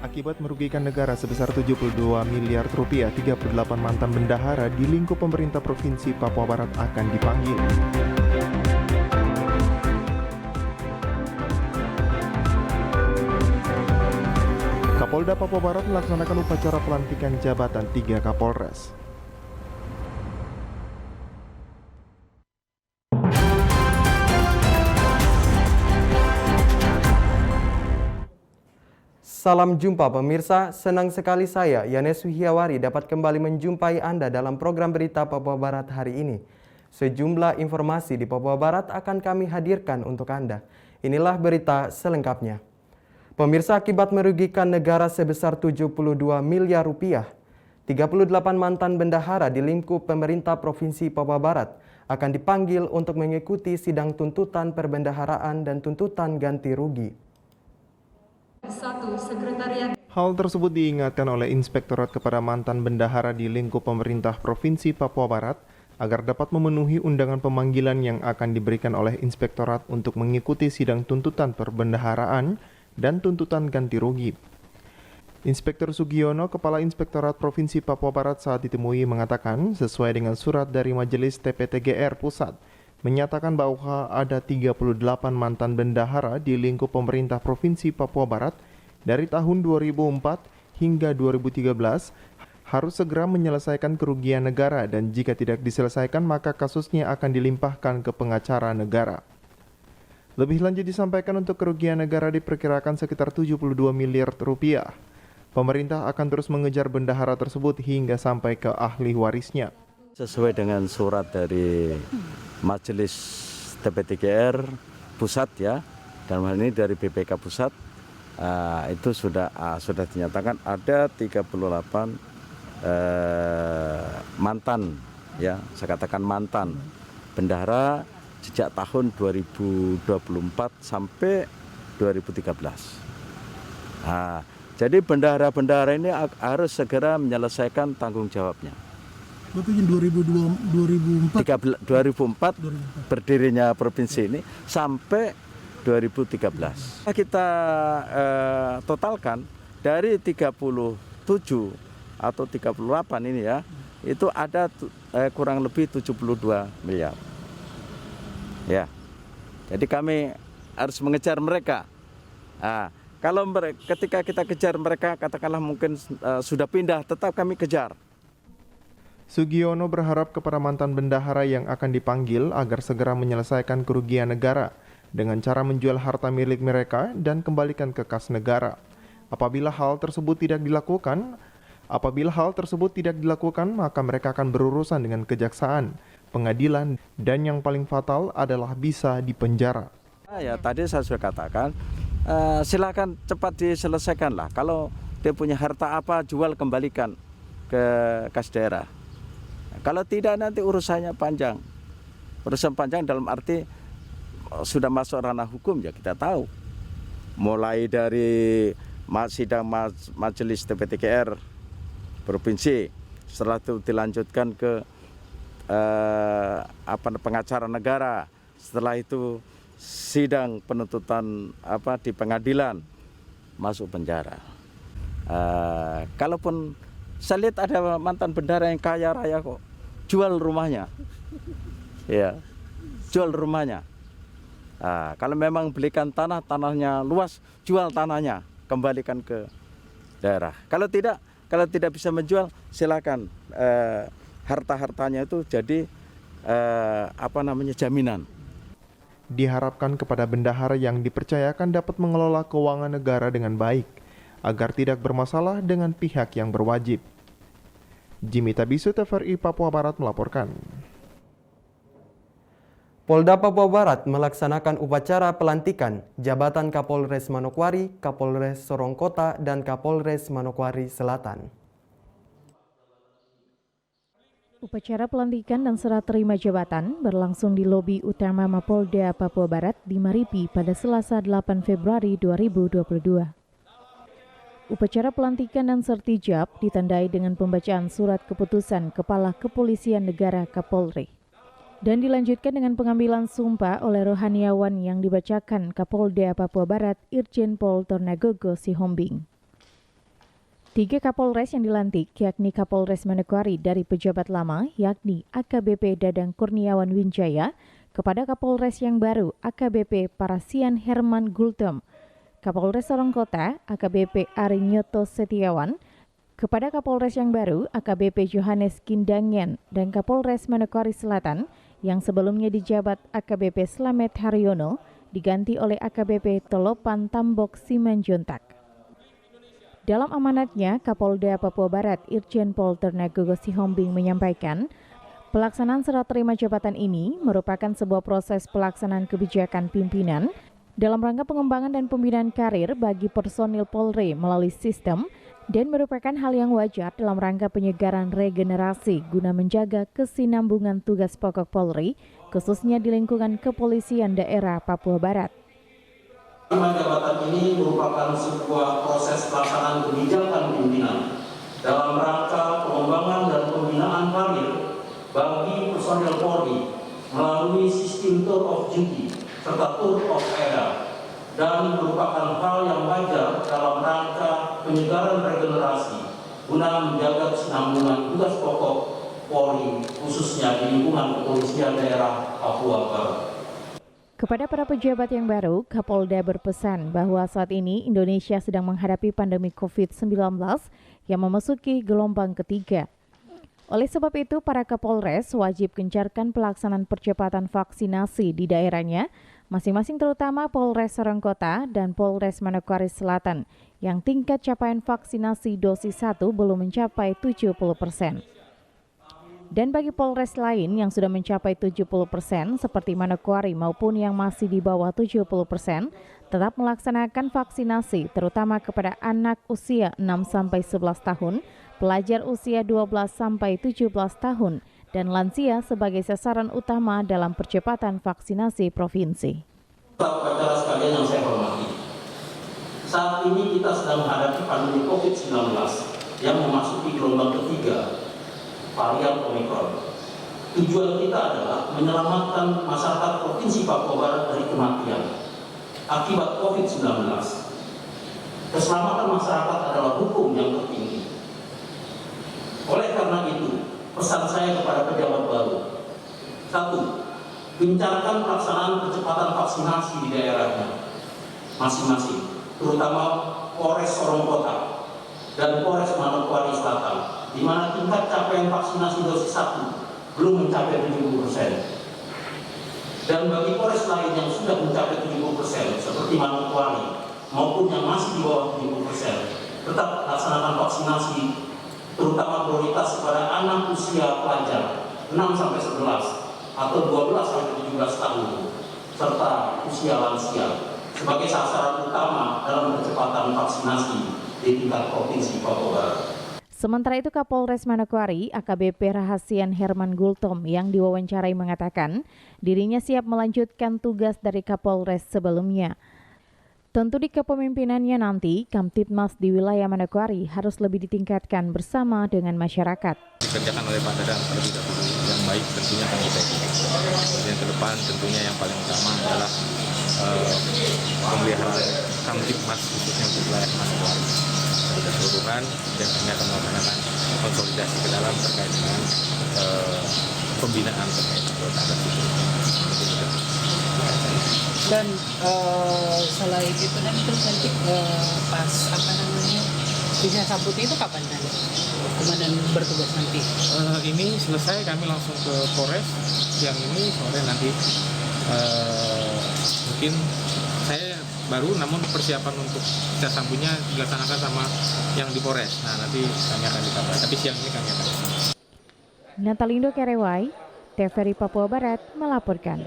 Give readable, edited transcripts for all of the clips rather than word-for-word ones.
Akibat merugikan negara sebesar 72 miliar rupiah, 38 mantan bendahara di lingkup pemerintah Provinsi Papua Barat akan dipanggil. Kapolda Papua Barat melaksanakan upacara pelantikan jabatan 3 Kapolres. Salam jumpa pemirsa, senang sekali saya, Yanes Wihiawari, dapat kembali menjumpai Anda dalam program berita Papua Barat hari ini. Sejumlah informasi di Papua Barat akan kami hadirkan untuk Anda. Inilah berita selengkapnya. Pemirsa, akibat merugikan negara sebesar 72 miliar rupiah, 38 mantan bendahara di lingkup pemerintah Provinsi Papua Barat akan dipanggil untuk mengikuti sidang tuntutan perbendaharaan dan tuntutan ganti rugi. Hal tersebut diingatkan oleh Inspektorat kepada mantan bendahara di lingkup pemerintah Provinsi Papua Barat agar dapat memenuhi undangan pemanggilan yang akan diberikan oleh Inspektorat untuk mengikuti sidang tuntutan perbendaharaan dan tuntutan ganti rugi. Inspektur Sugiono, Kepala Inspektorat Provinsi Papua Barat saat ditemui mengatakan sesuai dengan surat dari Majelis TPTGR Pusat, menyatakan bahwa ada 38 mantan bendahara di lingkup pemerintah Provinsi Papua Barat dari tahun 2004 hingga 2013 harus segera menyelesaikan kerugian negara dan jika tidak diselesaikan maka kasusnya akan dilimpahkan ke pengacara negara. Lebih lanjut disampaikan untuk kerugian negara diperkirakan sekitar 72 miliar rupiah. Pemerintah akan terus mengejar bendahara tersebut hingga sampai ke ahli warisnya. Sesuai dengan surat dari Majelis TPTGR Pusat ya, dan hal ini dari BPK Pusat, itu sudah dinyatakan ada 38 mantan ya, saya katakan mantan bendahara sejak tahun 2024 sampai 2013. Jadi bendahara-bendahara ini harus segera menyelesaikan tanggung jawabnya. Berarti 2004 berdirinya provinsi ini sampai 2013. Kita totalkan dari 37 atau 38 ini ya, itu ada kurang lebih 72 miliar. Ya. Jadi kami harus mengejar mereka. Kalau ketika kita kejar mereka, katakanlah mungkin sudah pindah, tetap kami kejar. Sugiono berharap kepada mantan bendahara yang akan dipanggil agar segera menyelesaikan kerugian negara dengan cara menjual harta milik mereka dan kembalikan ke kas negara. Apabila hal tersebut tidak dilakukan, maka mereka akan berurusan dengan kejaksaan, pengadilan, dan yang paling fatal adalah bisa dipenjara. Ya, tadi saya sudah katakan, silakan cepat diselesaikan lah. Kalau dia punya harta apa, jual kembalikan ke kas daerah. Kalau tidak nanti urusannya panjang. Urusan panjang dalam arti sudah masuk ranah hukum ya kita tahu. Mulai dari sidang Majelis TPTGR Provinsi, setelah itu dilanjutkan ke pengacara negara, setelah itu sidang penuntutan di pengadilan, masuk penjara. Kalaupun saya lihat ada mantan bendahara yang kaya raya kok, jual rumahnya, ya, jual rumahnya. Kalau memang belikan tanahnya luas, jual tanahnya, kembalikan ke daerah. Kalau tidak bisa menjual, silakan harta-hartanya itu jadi jaminan. Diharapkan kepada bendahara yang dipercayakan dapat mengelola keuangan negara dengan baik, agar tidak bermasalah dengan pihak yang berwajib. Jimmy Tabisu, TVRI Papua Barat melaporkan. Polda Papua Barat melaksanakan upacara pelantikan jabatan Kapolres Manokwari, Kapolres Sorong Kota, dan Kapolres Manokwari Selatan. Upacara pelantikan dan serah terima jabatan berlangsung di lobi utama Mapolda Papua Barat di Maripi pada Selasa 8 Februari 2022. Upacara pelantikan dan sertijab ditandai dengan pembacaan surat keputusan Kepala Kepolisian Negara Kapolri dan dilanjutkan dengan pengambilan sumpah oleh rohaniawan yang dibacakan Kapolda Papua Barat Irjen Pol Tornagogo Sihombing. 3 Kapolres yang dilantik, yakni Kapolres Manokwari dari pejabat lama, yakni AKBP Dadang Kurniawan Winjaya, kepada Kapolres yang baru, AKBP Parasian Herman Gultom, Kapolres Sorong Kota, AKBP Arinyoto Setiawan, kepada Kapolres yang baru, AKBP Johannes Kindangen, dan Kapolres Manokwari Selatan, yang sebelumnya dijabat AKBP Slamet Haryono, diganti oleh AKBP Tolopan Tambok Simanjuntak. Dalam amanatnya, Kapolda Papua Barat Irjen Pol Ternagogo Sihombing menyampaikan, pelaksanaan serah terima jabatan ini merupakan sebuah proses pelaksanaan kebijakan pimpinan dalam rangka pengembangan dan pembinaan karir bagi personil Polri melalui sistem dan merupakan hal yang wajar dalam rangka penyegaran regenerasi guna menjaga kesinambungan tugas pokok Polri, khususnya di lingkungan kepolisian daerah Papua Barat. Terima jabatan ini merupakan sebuah proses pelaksanaan kebijakan pimpinan dalam rangka pengembangan dan pembinaan karir bagi personel Polri melalui sistem tour of duty serta tour of era, dan merupakan hal yang wajar dalam rangka penyegaran regenerasi guna menjaga kesinambungan tugas pokok Polri khususnya di lingkungan kepolisian daerah Papua Barat. Kepada para pejabat yang baru, Kapolda berpesan bahwa saat ini Indonesia sedang menghadapi pandemi COVID-19 yang memasuki gelombang ketiga. Oleh sebab itu, para Kapolres wajib gencarkan pelaksanaan percepatan vaksinasi di daerahnya, masing-masing terutama Polres Sorong Kota dan Polres Manokwari Selatan, yang tingkat capaian vaksinasi dosis 1 belum mencapai 70%. Dan bagi Polres lain yang sudah mencapai 70% seperti Manokwari maupun yang masih di bawah 70%, tetap melaksanakan vaksinasi terutama kepada anak usia 6-11 tahun, pelajar usia 12-17 tahun, dan lansia sebagai sasaran utama dalam percepatan vaksinasi provinsi. Saudara sekalian yang saya hormati, saat ini kita sedang menghadapi pandemi COVID-19 yang memasuki gelombang ketiga, varian Omikron. Tujuan kita adalah menyelamatkan masyarakat Provinsi Papua Barat dari kematian akibat COVID-19. Keselamatan masyarakat adalah hukum yang tertinggi. Oleh karena itu, pesan saya kepada pejabat baru: 1. Gencarkan pelaksanaan percepatan vaksinasi di daerahnya masing-masing, terutama Polres Sorong Kota dan Polres Manokwari Selatan, di mana tingkat capaian vaksinasi dosis 1 belum mencapai 70%. Dan bagi Polres lain yang sudah mencapai 70%, seperti Manokwari, maupun yang masih di bawah 70%, tetap laksanakan vaksinasi, terutama prioritas kepada anak usia pelajar 6-11 atau 12-17 tahun, serta usia lansia, sebagai sasaran utama dalam percepatan vaksinasi di tingkat Provinsi Papua Barat. Sementara itu, Kapolres Manokwari, AKBP Rahasian Herman Gultom yang diwawancarai mengatakan dirinya siap melanjutkan tugas dari Kapolres sebelumnya. Tentu di kepemimpinannya nanti, Kamtibmas di wilayah Manokwari harus lebih ditingkatkan bersama dengan masyarakat. Dikerjakan oleh Pak Dadang terlebih dahulu yang baik tentunya kami baik. Yang ke depan tentunya yang paling utama adalah pemeliharaan Kamtibmas khususnya untuk wilayah Manokwari. Sudah keseluruhan dan kami akan melaksanakan konsolidasi ke dalam terkait dengan pembinaan terkait anggota itu. Dan selain itu nanti pas bisa sambut itu kapan nanti? Komandan bertugas nanti? Ini selesai kami langsung ke Polres. Yang ini sore nanti mungkin saya baru, namun persiapan untuk kita sambutnya dilaksanakan sama yang di Polres. Nah, nanti kami akan dikabar, tapi siang ini kami akan. Natalindo Kerewai, TVRI Papua Barat melaporkan.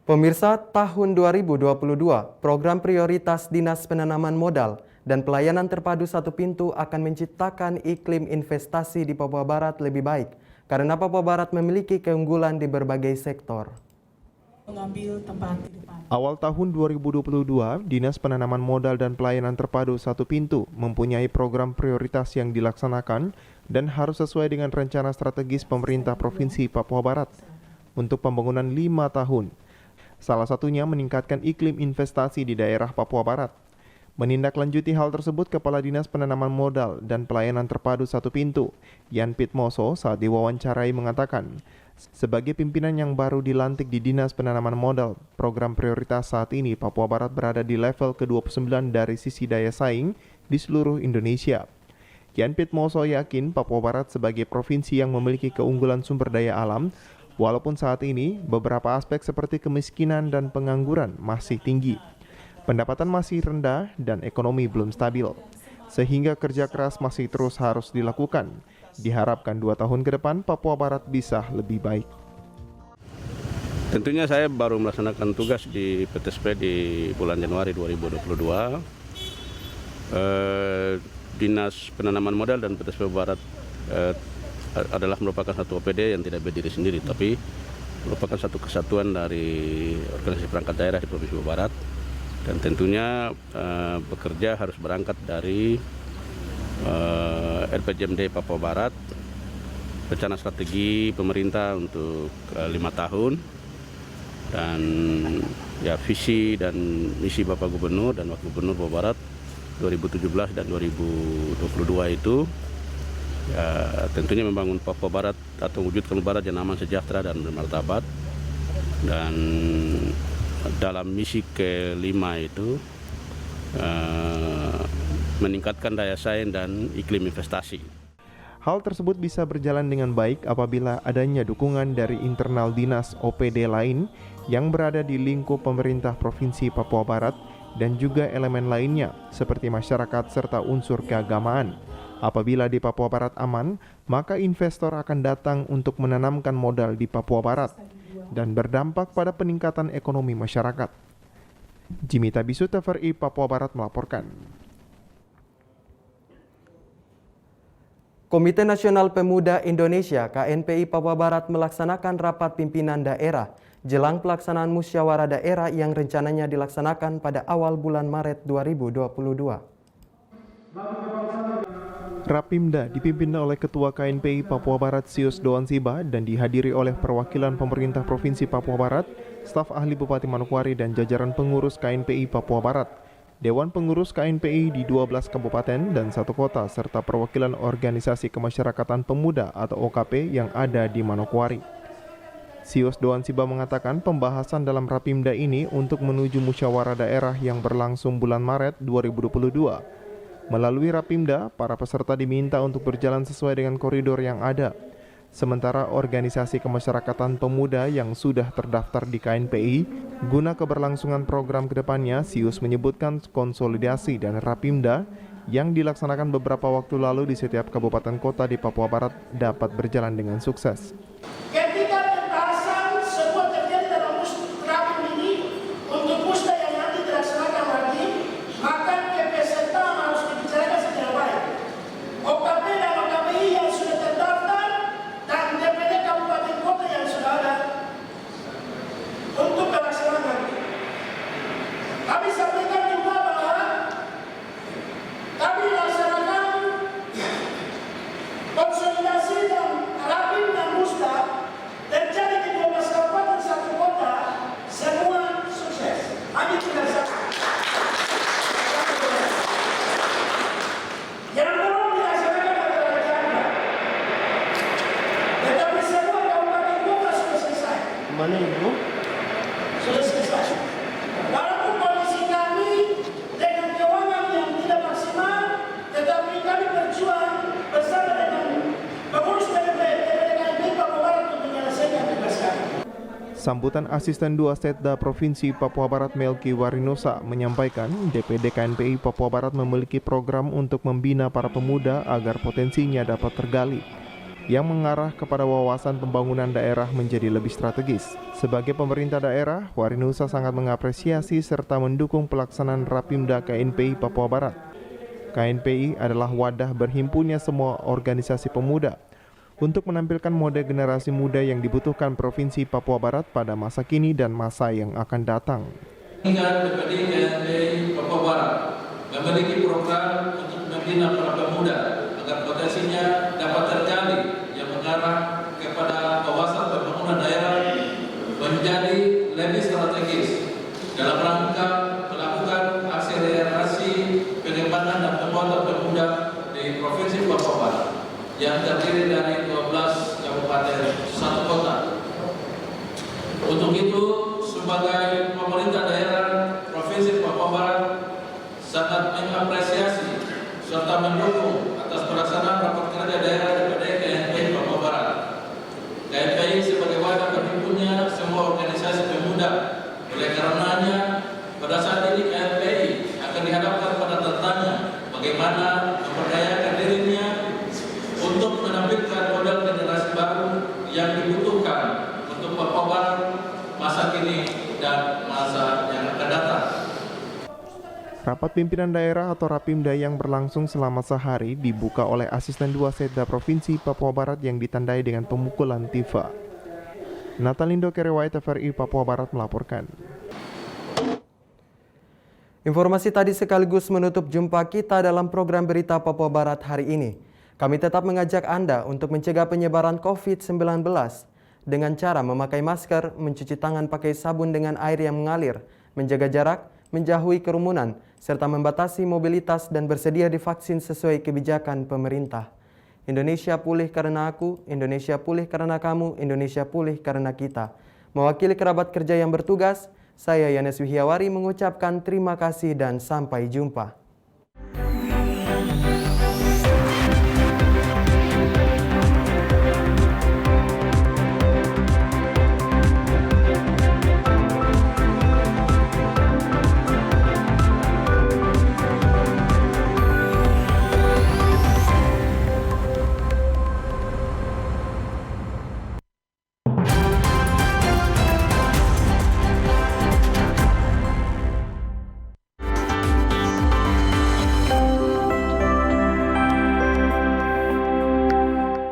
Pemirsa, tahun 2022, program prioritas Dinas Penanaman Modal dan Pelayanan Terpadu Satu Pintu akan menciptakan iklim investasi di Papua Barat lebih baik, karena Papua Barat memiliki keunggulan di berbagai sektor. Awal tahun 2022, Dinas Penanaman Modal dan Pelayanan Terpadu Satu Pintu mempunyai program prioritas yang dilaksanakan dan harus sesuai dengan rencana strategis pemerintah Provinsi Papua Barat untuk pembangunan 5 tahun. Salah satunya meningkatkan iklim investasi di daerah Papua Barat. Menindaklanjuti hal tersebut, Kepala Dinas Penanaman Modal dan Pelayanan Terpadu Satu Pintu, Yan Pitmoso, saat diwawancarai mengatakan, sebagai pimpinan yang baru dilantik di Dinas Penanaman Modal, program prioritas saat ini Papua Barat berada di level ke-29 dari sisi daya saing di seluruh Indonesia. Yan Pitmoso yakin Papua Barat sebagai provinsi yang memiliki keunggulan sumber daya alam, walaupun saat ini beberapa aspek seperti kemiskinan dan pengangguran masih tinggi. Pendapatan masih rendah dan ekonomi belum stabil, sehingga kerja keras masih terus harus dilakukan. Diharapkan 2 tahun ke depan Papua Barat bisa lebih baik. Tentunya saya baru melaksanakan tugas di PTSP di bulan Januari 2022. Dinas Penanaman Modal dan PTSP Barat adalah merupakan satu OPD yang tidak berdiri sendiri, tapi merupakan satu kesatuan dari organisasi perangkat daerah di Provinsi Papua Barat. Dan tentunya bekerja harus berangkat dari RPJMD Papua Barat, rencana strategi pemerintah untuk 5 tahun, dan ya visi dan misi Bapak Gubernur dan Wakil Gubernur Papua Barat 2017 dan 2022 itu ya tentunya membangun Papua Barat atau wujudkan Barat yang aman, sejahtera dan bermartabat. Dan dalam misi ke-5 itu meningkatkan daya saing dan iklim investasi. Hal tersebut bisa berjalan dengan baik apabila adanya dukungan dari internal dinas OPD lain yang berada di lingkup pemerintah Provinsi Papua Barat dan juga elemen lainnya seperti masyarakat serta unsur keagamaan. Apabila di Papua Barat aman, maka investor akan datang untuk menanamkan modal di Papua Barat dan berdampak pada peningkatan ekonomi masyarakat. Jimmy Tabisu, TVRI Papua Barat melaporkan. Komite Nasional Pemuda Indonesia KNPI Papua Barat melaksanakan rapat pimpinan daerah jelang pelaksanaan musyawarah daerah yang rencananya dilaksanakan pada awal bulan Maret 2022. Rapimda dipimpin oleh Ketua KNPI Papua Barat Sius Doan Siba dan dihadiri oleh perwakilan pemerintah Provinsi Papua Barat, staf ahli Bupati Manokwari dan jajaran pengurus KNPI Papua Barat, Dewan Pengurus KNPI di 12 kabupaten dan 1 kota, serta perwakilan Organisasi Kemasyarakatan Pemuda atau OKP yang ada di Manokwari. Sius Doan Siba mengatakan pembahasan dalam Rapimda ini untuk menuju musyawarah daerah yang berlangsung bulan Maret 2022. Melalui Rapimda, para peserta diminta untuk berjalan sesuai dengan koridor yang ada. Sementara organisasi kemasyarakatan pemuda yang sudah terdaftar di KNPI, guna keberlangsungan program kedepannya, Sius menyebutkan konsolidasi dan Rapimda yang dilaksanakan beberapa waktu lalu di setiap kabupaten kota di Papua Barat dapat berjalan dengan sukses. Ketika pembahasan semua terjadi dalam Rapim ini untuk musda yang nanti dilaksanakan lagi, maka peserta harus dibicarakan secara baik. OKP dan OKPI yang sudah terdaftar dan DPD kabupaten kota yang sudah ada untuk dilaksanakan. Kami sampaikan juga bahwa kami laksanakan konsolidasi dan Rapim dan musda terjadi di 12 kabupaten 1 kota, semua sukses. Hanya tinggal satu yang belum dilaksanakan adalah Jambi. Tetapi semua kabupaten kota sudah selesai. Mana itu? Sudah selesai. Walaupun kondisi kami dengan keuangan yang tidak maksimal, tetapi kami berjuang bersama dengan pengurus DPD Papua Barat untuk menyelesaikan tugas kami. Sambutan Asisten 2 Setda Provinsi Papua Barat Melki Warinosa menyampaikan DPD KNPI Papua Barat memiliki program untuk membina para pemuda agar potensinya dapat tergali, yang mengarah kepada wawasan pembangunan daerah menjadi lebih strategis. Sebagai pemerintah daerah, Warinosa sangat mengapresiasi serta mendukung pelaksanaan Rapimda KNPI Papua Barat. KNPI adalah wadah berhimpunnya semua organisasi pemuda untuk menampilkan mode generasi muda yang dibutuhkan Provinsi Papua Barat pada masa kini dan masa yang akan datang. DPD KNPI Papua Barat memiliki program untuk membina para pemuda agar potensinya dapat tergali yang mengarah kepada wawasan pembangunan daerah menjadi lebih strategis dalam rangka melakukan akselerasi yang terdiri dari 12 kabupaten 1 kota. Untuk itu, sebagai pemerintah daerah Provinsi Papua Barat sangat mengapresiasi serta mendukung atas pelaksanaan rapat kerja daerah DPD KNPI Papua Barat. KNPI sebagai wadah berhimpunnya semua organisasi pemuda. Oleh karenanya, pada saat ini KNPI akan dihadapkan pada tantangan bagaimana memperdayakan dirinya untuk menampilkan modal generasi baru yang dibutuhkan untuk Papua Barat masa kini dan masa yang akan datang. Rapat pimpinan daerah atau Rapimda yang berlangsung selama sehari dibuka oleh Asisten 2 Setda Provinsi Papua Barat yang ditandai dengan pemukulan tifa. Natalindo Kerewai TVRI Papua Barat melaporkan. Informasi tadi sekaligus menutup jumpa kita dalam program berita Papua Barat hari ini. Kami tetap mengajak Anda untuk mencegah penyebaran COVID-19 dengan cara memakai masker, mencuci tangan pakai sabun dengan air yang mengalir, menjaga jarak, menjauhi kerumunan, serta membatasi mobilitas dan bersedia divaksin sesuai kebijakan pemerintah. Indonesia pulih karena aku, Indonesia pulih karena kamu, Indonesia pulih karena kita. Mewakili kerabat kerja yang bertugas, saya Yanes Wihiawari mengucapkan terima kasih dan sampai jumpa.